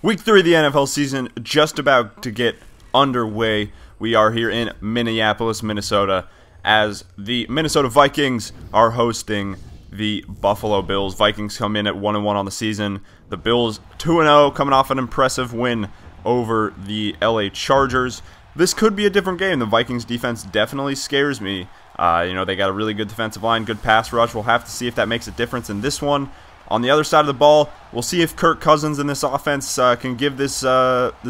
Week 3 of the NFL season just about to get underway. We are here in Minneapolis, Minnesota, as the Minnesota Vikings are hosting the Buffalo Bills. Vikings come in at 1-1 on the season. The Bills 2-0, coming off an impressive win over the LA Chargers. This could be a different game. The Vikings defense definitely scares me. They got a really good defensive line, good pass rush. We'll have to see if that makes a difference in this one. On the other side of the ball, we'll see if Kirk Cousins in this offense can give this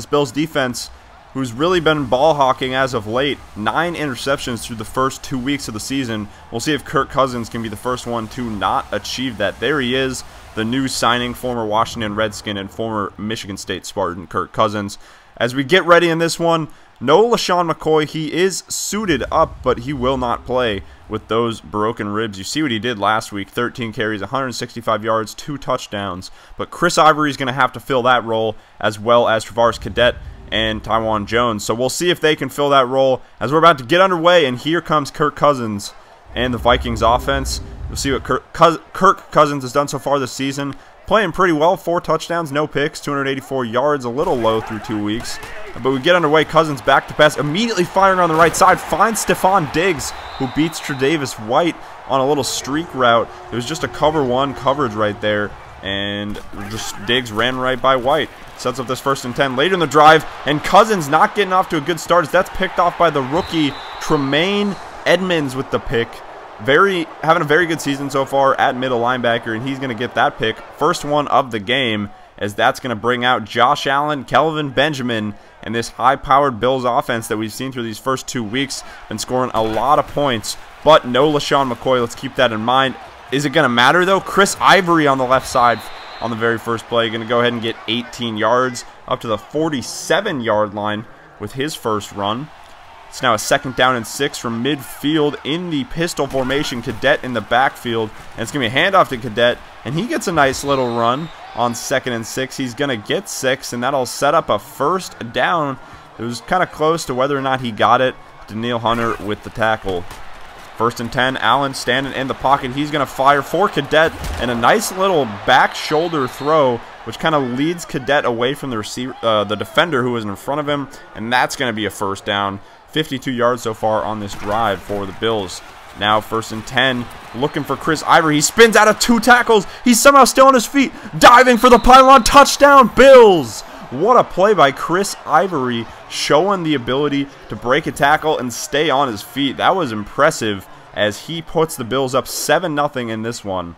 Bills defense, who's really been ball hawking as of late, 9 interceptions through the first 2 weeks of the season. We'll see if Kirk Cousins can be the first one to not achieve that. There he is, the new signing, former Washington Redskin and former Michigan State Spartan, Kirk Cousins. As we get ready in this one, no LaShawn McCoy. He is suited up, but he will not play with those broken ribs. You see what he did last week, 13 carries, 165 yards, 2 touchdowns. But Chris Ivory is going to have to fill that role, as well as Travaris Cadet and Taiwan Jones. So we'll see if they can fill that role as we're about to get underway, and here comes Kirk Cousins and the Vikings offense. We'll see what Kirk Cousins has done so far this season. Playing pretty well, 4 touchdowns, no picks, 284 yards, a little low through 2 weeks. But we get underway, Cousins back to pass, immediately firing on the right side, finds Stephon Diggs, who beats Tre'Davious White on a little streak route. It was just a cover 1 coverage right there, and just Diggs ran right by White. Sets up this 1st and 10 later in the drive, and Cousins not getting off to a good start as that's picked off by the rookie Tremaine Edmonds with the pick. Having a very good season so far at middle linebacker, and he's going to get that pick. First one of the game, as that's going to bring out Josh Allen, Kelvin Benjamin, and this high-powered Bills offense that we've seen through these first 2 weeks. Been scoring a lot of points, but no LaShawn McCoy. Let's keep that in mind. Is it going to matter, though? Chris Ivory on the left side on the very first play. Going to go ahead and get 18 yards up to the 47-yard line with his first run. It's now a 2nd down and 6 from midfield in the pistol formation. Cadet in the backfield, and it's going to be a handoff to Cadet, and he gets a nice little run on 2nd and 6. He's going to get 6, and that'll set up a 1st down. It was kind of close to whether or not he got it. Daniil Hunter with the tackle. 1st and 10, Allen standing in the pocket. He's going to fire for Cadet, and a nice little back shoulder throw, which kind of leads Cadet away from the receiver, the defender who was in front of him, and that's going to be a 1st down. 52 yards so far on this drive for the Bills. Now 1st and 10, looking for Chris Ivory. He spins out of 2 tackles. He's somehow still on his feet, diving for the pylon. Touchdown, Bills! What a play by Chris Ivory, showing the ability to break a tackle and stay on his feet. That was impressive as he puts the Bills up 7-0 in this one.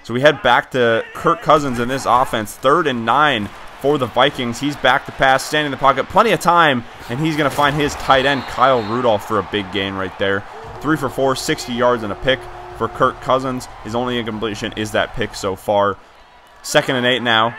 So we head back to Kirk Cousins in this offense. 3rd and 9 for the Vikings. He's back to pass, standing in the pocket, plenty of time, and he's going to find his tight end, Kyle Rudolph, for a big gain right there. 3 for 4, 60 yards and a pick for Kirk Cousins. His only incompletion is that pick so far. 2nd and 8 now.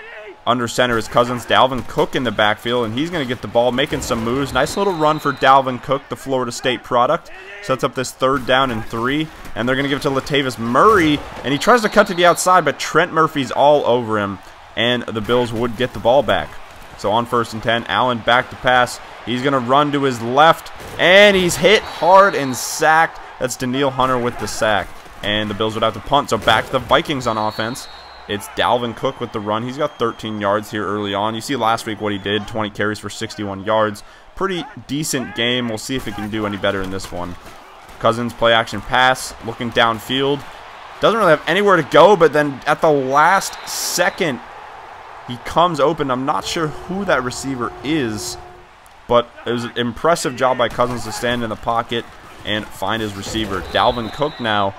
Under center is Cousins. Dalvin Cook in the backfield, and he's going to get the ball, making some moves. Nice little run for Dalvin Cook, the Florida State product. Sets up this 3rd down and 3, and they're going to give it to Latavius Murray, and he tries to cut to the outside, but Trent Murphy's all over him, and the Bills would get the ball back. So on 1st and 10, Allen back to pass. He's going to run to his left, and he's hit hard and sacked. That's Daniil Hunter with the sack, and the Bills would have to punt. So back to the Vikings on offense. It's Dalvin Cook with the run. He's got 13 yards here early on. You see last week what he did, 20 carries for 61 yards. Pretty decent game. We'll see if he can do any better in this one. Cousins play action pass, looking downfield. Doesn't really have anywhere to go, but then at the last second, he comes open. I'm not sure who that receiver is, but it was an impressive job by Cousins to stand in the pocket and find his receiver. Dalvin Cook now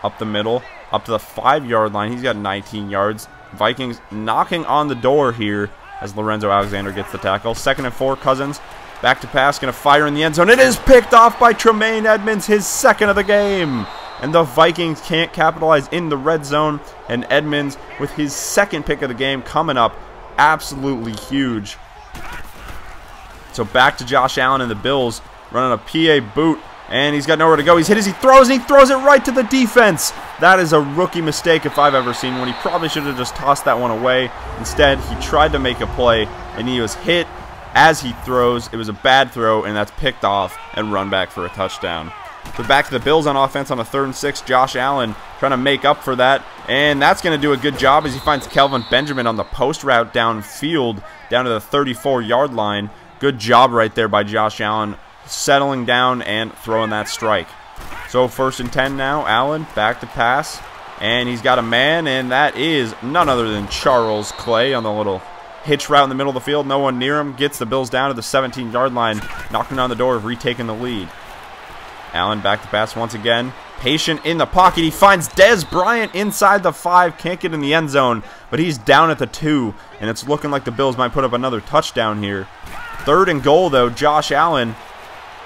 up the middle, up to the 5-yard line. He's got 19 yards. Vikings knocking on the door here as Lorenzo Alexander gets the tackle. 2nd and 4, Cousins back to pass, going to fire in the end zone. It is picked off by Tremaine Edmonds, his 2nd of the game. And the Vikings can't capitalize in the red zone. And Edmonds, with his 2nd pick of the game coming up, absolutely huge. So back to Josh Allen and the Bills, running a PA boot. And he's got nowhere to go. He's hit as he throws, and he throws it right to the defense. That is a rookie mistake if I've ever seen one. He probably should have just tossed that one away. Instead, he tried to make a play, and he was hit as he throws. It was a bad throw, and that's picked off and run back for a touchdown. So back to the Bills on offense on a 3rd and 6. Josh Allen trying to make up for that. And that's going to do a good job as he finds Kelvin Benjamin on the post route downfield, down to the 34-yard line. Good job right there by Josh Allen, settling down and throwing that strike. So 1st and 10 now. Allen back to pass. And he's got a man, and that is none other than Charles Clay on the little hitch route in the middle of the field. No one near him. Gets the Bills down to the 17-yard line, knocking on the door of retaking the lead. Allen back to pass once again. Patient in the pocket. He finds Dez Bryant inside the 5. Can't get in the end zone, but he's down at the 2. And it's looking like the Bills might put up another touchdown here. 3rd and goal, though. Josh Allen.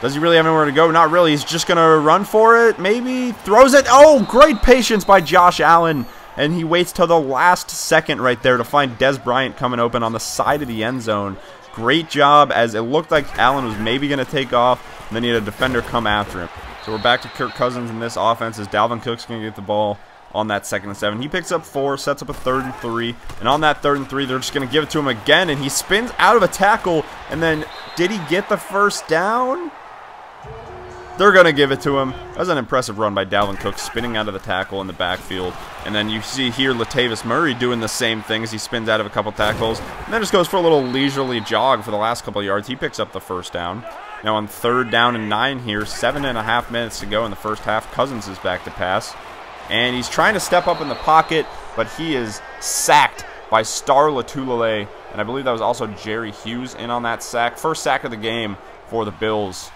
Does he really have anywhere to go? Not really. He's just going to run for it. Maybe. Throws it. Oh, great patience by Josh Allen. And he waits till the last second right there to find Dez Bryant coming open on the side of the end zone. Great job, as it looked like Allen was maybe going to take off, and then he had a defender come after him. So we're back to Kirk Cousins in this offense as Dalvin Cook's going to get the ball on that 2nd and 7. He picks up 4, sets up a 3rd and 3, and on that 3rd and 3, they're just going to give it to him again, and he spins out of a tackle, and then did he get the first down? They're going to give it to him. That was an impressive run by Dalvin Cook, spinning out of the tackle in the backfield. And then you see here Latavius Murray doing the same thing as he spins out of a couple tackles. And then just goes for a little leisurely jog for the last couple of yards. He picks up the first down. Now on 3rd down and 9 here, 7.5 minutes to go in the first half. Cousins is back to pass. And he's trying to step up in the pocket, but he is sacked by Star Latulele. And I believe that was also Jerry Hughes in on that sack. First sack of the game for the Bills.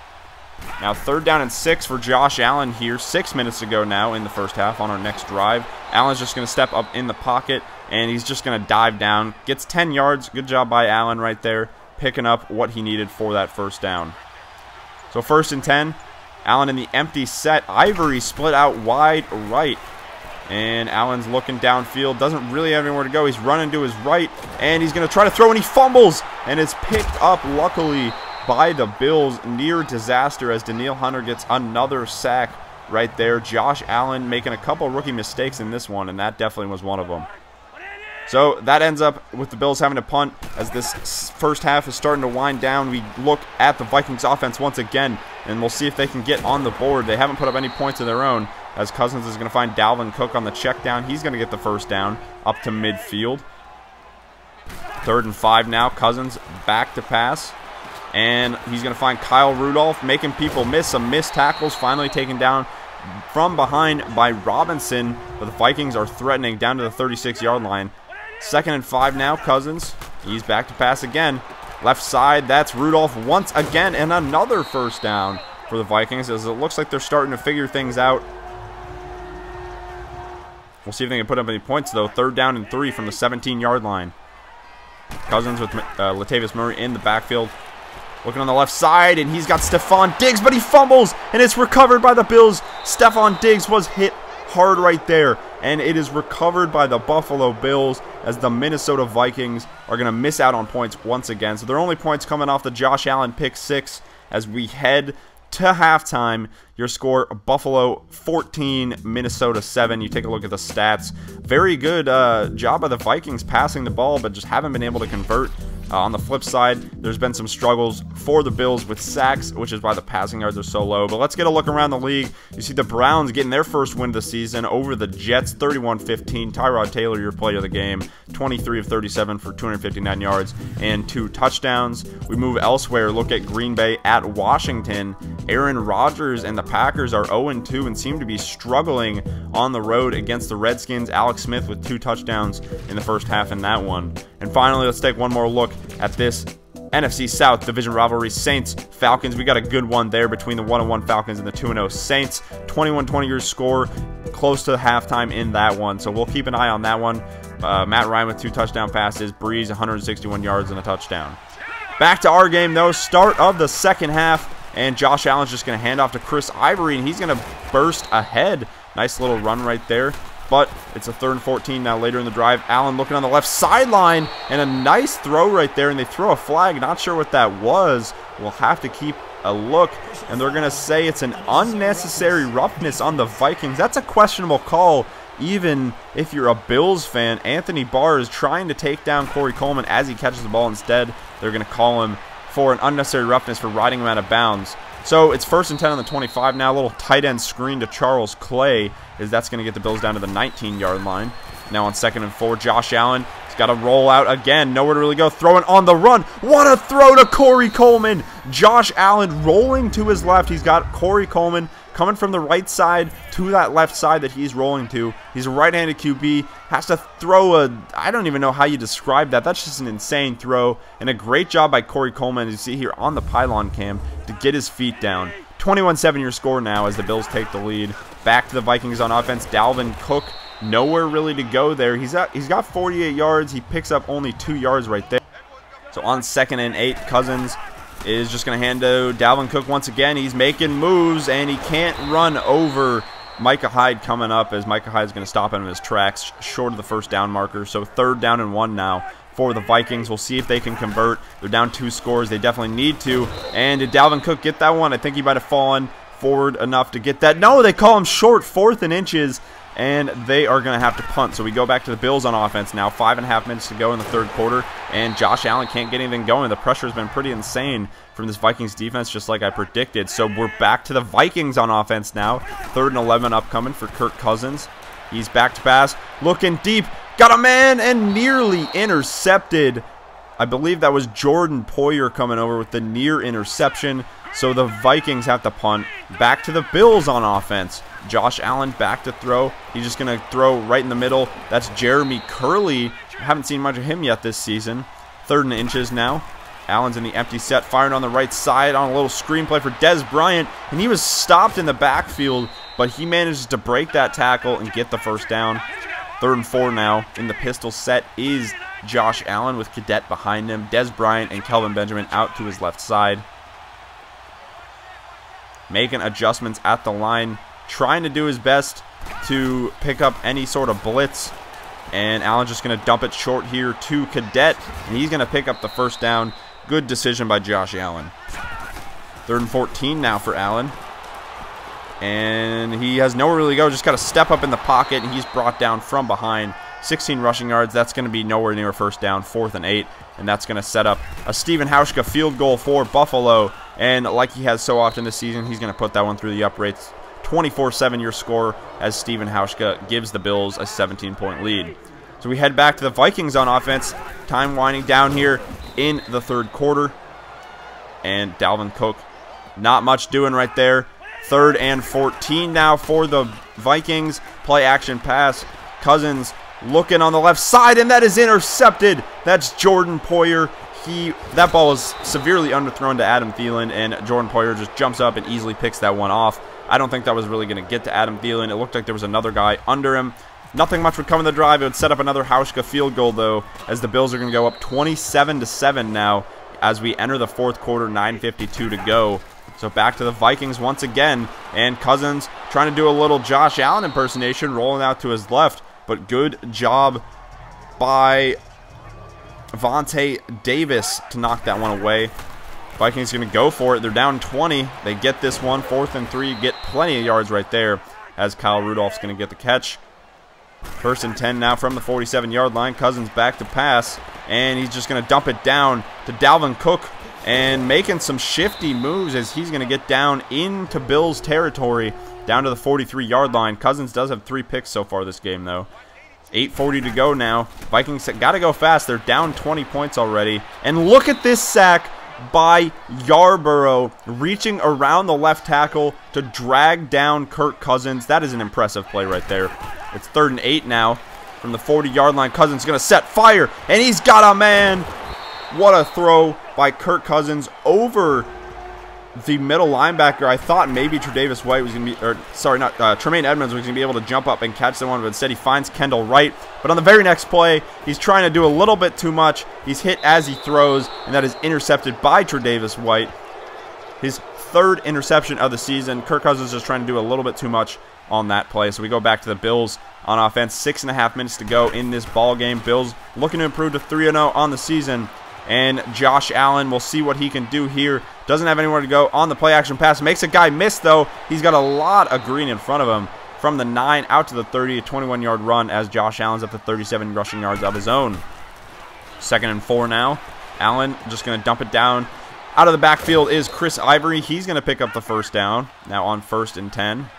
Now 3rd down and 6 for Josh Allen here. 6 minutes to go now in the first half on our next drive. Allen's just going to step up in the pocket, and he's just going to dive down. Gets 10 yards. Good job by Allen right there, picking up what he needed for that first down. So 1st and 10. Allen in the empty set. Ivory split out wide right. And Allen's looking downfield. Doesn't really have anywhere to go. He's running to his right, and he's going to try to throw, and he fumbles. And it's picked up, luckily, by the Bills. Near disaster as Danielle Hunter gets another sack right there. Josh Allen making a couple rookie mistakes in this one, and that definitely was one of them. So that ends up with the Bills having to punt as this first half is starting to wind down. We look at the Vikings offense once again, and we'll see if they can get on the board. They haven't put up any points of their own, as Cousins is going to find Dalvin Cook on the check down. He's going to get the first down up to midfield. 3rd and 5 now. Cousins back to pass. And he's going to find Kyle Rudolph, making people miss. Some missed tackles, finally taken down from behind by Robinson. But the Vikings are threatening down to the 36-yard line. 2nd and 5 now, Cousins. He's back to pass again. Left side, that's Rudolph once again. And another first down for the Vikings, as it looks like they're starting to figure things out. We'll see if they can put up any points, though. 3rd down and 3 from the 17-yard line. Cousins with Latavius Murray in the backfield. Looking on the left side, and he's got Stephon Diggs, but he fumbles, and it's recovered by the Bills. Stephon Diggs was hit hard right there, and it is recovered by the Buffalo Bills, as the Minnesota Vikings are going to miss out on points once again. So their only points coming off the Josh Allen pick 6 as we head to halftime. Your score, Buffalo 14, Minnesota 7. You take a look at the stats. Very good job by the Vikings passing the ball, but just haven't been able to convert. On the flip side, there's been some struggles for the Bills with sacks, which is why the passing yards are so low. But let's get a look around the league. You see the Browns getting their first win of the season over the Jets, 31-15. Tyrod Taylor, your player of the game, 23 of 37 for 259 yards and 2 touchdowns. We move elsewhere. Look at Green Bay at Washington. Aaron Rodgers and the Packers are 0-2 and seem to be struggling on the road against the Redskins. Alex Smith with 2 touchdowns in the first half in that one. And finally, let's take one more look at this NFC South division rivalry. Saints-Falcons. We got a good one there between the 1-1 Falcons and the 2-0 Saints. 21-20 your score, close to halftime in that one. So we'll keep an eye on that one. Matt Ryan with 2 touchdown passes. Breeze 161 yards and a touchdown. Back to our game, though. Start of the second half. And Josh Allen's just going to hand off to Chris Ivory, and he's going to burst ahead. Nice little run right there. But it's a 3rd and 14 now later in the drive. Allen looking on the left sideline, and a nice throw right there, and they throw a flag. Not sure what that was. We'll have to keep a look, and they're going to say it's an unnecessary roughness on the Vikings. That's a questionable call, even if you're a Bills fan. Anthony Barr is trying to take down Corey Coleman as he catches the ball. Instead, they're going to call him for an unnecessary roughness for riding him out of bounds. So it's 1st and 10 on the 25 now. A little tight end screen to Charles Clay, as that's going to get the Bills down to the 19-yard line. Now on 2nd and 4, Josh Allen. He's got to roll out again. Nowhere to really go. Throwing on the run. What a throw to Corey Coleman. Josh Allen rolling to his left. He's got Corey Coleman coming from the right side to that left side that he's rolling to. He's a right-handed QB. Has to throw I don't even know how you describe that. That's just an insane throw. And a great job by Corey Coleman, as you see here on the pylon cam, to get his feet down. 21-7 your score now as the Bills take the lead. Back to the Vikings on offense. Dalvin Cook, nowhere really to go there. He's got 48 yards. He picks up only 2 yards right there. So on 2nd and 8, Cousins is just going to hand to Dalvin Cook once again. He's making moves, and he can't run over Micah Hyde coming up, as Micah Hyde is going to stop him in his tracks short of the 1st down marker. So 3rd down and 1 now for the Vikings. We'll see if they can convert. They're down 2 scores. They definitely need to. And did Dalvin Cook get that one? I think he might have fallen forward enough to get that. No, they call him short, 4th and inches, and they are going to have to punt. So we go back to the Bills on offense now. 5.5 minutes to go in the 3rd quarter, and Josh Allen can't get anything going. The pressure has been pretty insane from this Vikings defense, just like I predicted. So we're back to the Vikings on offense now. 3rd and 11 upcoming for Kirk Cousins. He's back to pass, looking deep, got a man, and nearly intercepted. I believe that was Jordan Poyer coming over with the near interception. So the Vikings have to punt. Back to the Bills on offense. Josh Allen back to throw. He's just going to throw right in the middle. That's Jeremy Curley. I haven't seen much of him yet this season. 3rd and inches now. Allen's in the empty set, firing on the right side on a little screenplay for Dez Bryant. And he was stopped in the backfield, but he manages to break that tackle and get the 1st down. 3rd and 4 now. In the pistol set is Josh Allen with Cadet behind him. Dez Bryant and Kelvin Benjamin out to his left side. Making adjustments at the line, trying to do his best to pick up any sort of blitz. And Allen's just going to dump it short here to Cadet, and he's going to pick up the 1st down. Good decision by Josh Allen. 3rd and 14 now for Allen. And he has nowhere really to go, just got to step up in the pocket, and he's brought down from behind. 16 rushing yards. That's going to be nowhere near a 1st down. 4th and 8, and that's going to set up a Stephen Hauschka field goal for Buffalo. And like he has so often this season, he's going to put that one through the uprights. 24-7 your score as Stephen Hauschka gives the Bills a 17-point lead. So we head back to the Vikings on offense. Time winding down here in the 3rd quarter. And Dalvin Cook, not much doing right there. 3rd and 14 now for the Vikings. Play action pass. Cousins looking on the left side, and that is intercepted. That's Jordan Poyer. That ball was severely underthrown to Adam Thielen, and Jordan Poyer just jumps up and easily picks that one off. I don't think that was really going to get to Adam Thielen. It looked like there was another guy under him. Nothing much would come in the drive. It would set up another Hauschka field goal, though, as the Bills are going to go up 27-7 now as we enter the 4th quarter, 9:52 to go. So back to the Vikings once again, and Cousins trying to do a little Josh Allen impersonation, rolling out to his left, but good job by Vontae Davis to knock that one away. Vikings going to go for it. They're down 20. They get this one. 4th and 3. Get plenty of yards right there as Kyle Rudolph's going to get the catch. 1st and 10 now from the 47-yard line. Cousins back to pass, and he's just going to dump it down to Dalvin Cook, and making some shifty moves as he's going to get down into Bills territory, down to the 43-yard line. Cousins does have 3 picks so far this game, though. 8:40 to go now. Vikings got to go fast. They're down 20 points already. And look at this sack by Yarborough, reaching around the left tackle to drag down Kirk Cousins. That is an impressive play right there. It's 3rd and 8 now from the 40-yard line. Cousins going to set fire, and he's got a man. What a throw by Kirk Cousins over the middle linebacker. I thought maybe Tre'Davious White was going to be, or sorry, not Tremaine Edmonds was going to be able to jump up and catch the one, but instead he finds Kendall Wright. But on the very next play, he's trying to do a little bit too much. He's hit as he throws, and that is intercepted by Tre'Davious White. His 3rd interception of the season. Kirk Cousins is trying to do a little bit too much on that play. So we go back to the Bills on offense. 6.5 minutes to go in this ball game. Bills looking to improve to 3-0 on the season. And Josh Allen, we'll see what he can do here. Doesn't have anywhere to go on the play action pass. Makes a guy miss, though. He's got a lot of green in front of him. From the 9 out to the 30, a 21-yard run as Josh Allen's up to 37 rushing yards of his own. 2nd and 4 now. Allen just going to dump it down Out of the backfield is Chris Ivory. He's going to pick up the first down. Now on 1st and 10.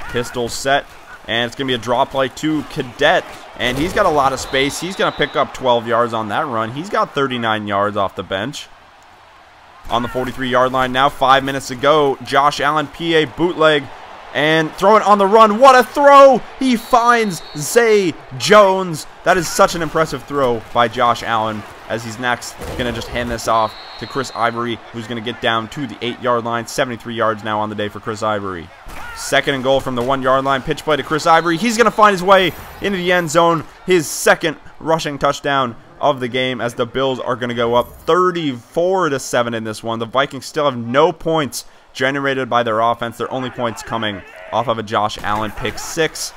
Pistol set. And it's going to be a draw play to Cadet. And he's got a lot of space. He's going to pick up 12 yards on that run. He's got 39 yards off the bench. On the 43-yard line now, 5 minutes to go. Josh Allen, PA bootleg. And throw it on the run. What a throw! He finds Zay Jones. That is such an impressive throw by Josh Allen, as he's next going to just hand this off to Chris Ivory, who's going to get down to the 8-yard line. 73 yards now on the day for Chris Ivory. 2nd and goal from the 1-yard line. Pitch play to Chris Ivory. He's going to find his way into the end zone. His 2nd rushing touchdown of the game, as the Bills are going to go up 34-7 in this one. The Vikings still have no points generated by their offense. Their only points coming off of a Josh Allen pick 6.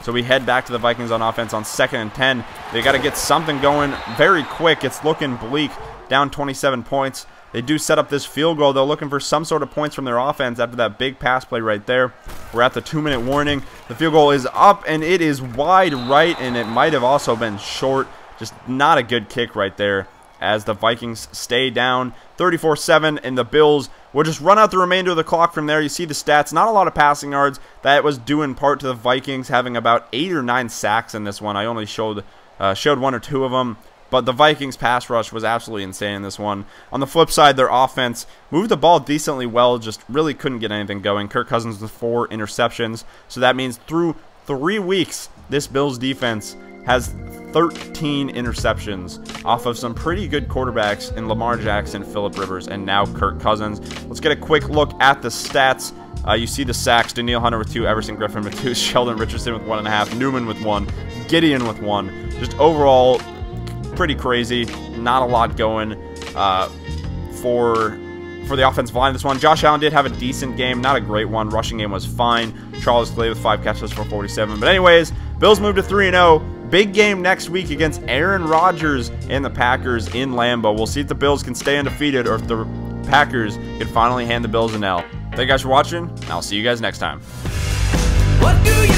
So we head back to the Vikings on offense on 2nd and 10. They got to get something going very quick. It's looking bleak, down 27 points. They do set up this field goal. They're looking for some sort of points from their offense after that big pass play right there. We're at the 2-minute warning. The field goal is up, and it is wide right, and it might have also been short. Just not a good kick right there, as the Vikings stay down 34-7, and the Bills will just run out the remainder of the clock from there. You see the stats, not a lot of passing yards. That was due in part to the Vikings having about 8 or 9 sacks in this one. I only showed 1 or 2 of them, but the Vikings pass rush was absolutely insane in this one. On the flip side, their offense moved the ball decently well, just really couldn't get anything going. Kirk Cousins with 4 interceptions, so that means through 3 weeks, this Bills defense has 13 interceptions off of some pretty good quarterbacks in Lamar Jackson, Phillip Rivers, and now Kirk Cousins. Let's get a quick look at the stats. You see the sacks: Daniil Hunter with 2, Everson Griffin with 2, Sheldon Richardson with 1.5, Newman with 1, Gideon with 1. Just overall, pretty crazy. Not a lot going for the offensive line this one. Josh Allen did have a decent game, not a great one. Rushing game was fine. Charles Clay with 5 catches for 47. But anyways, Bills moved to 3-0. Big game next week against Aaron Rodgers and the Packers in Lambeau. We'll see if the Bills can stay undefeated or if the Packers can finally hand the Bills an L. Thank you guys for watching, and I'll see you guys next time. What do you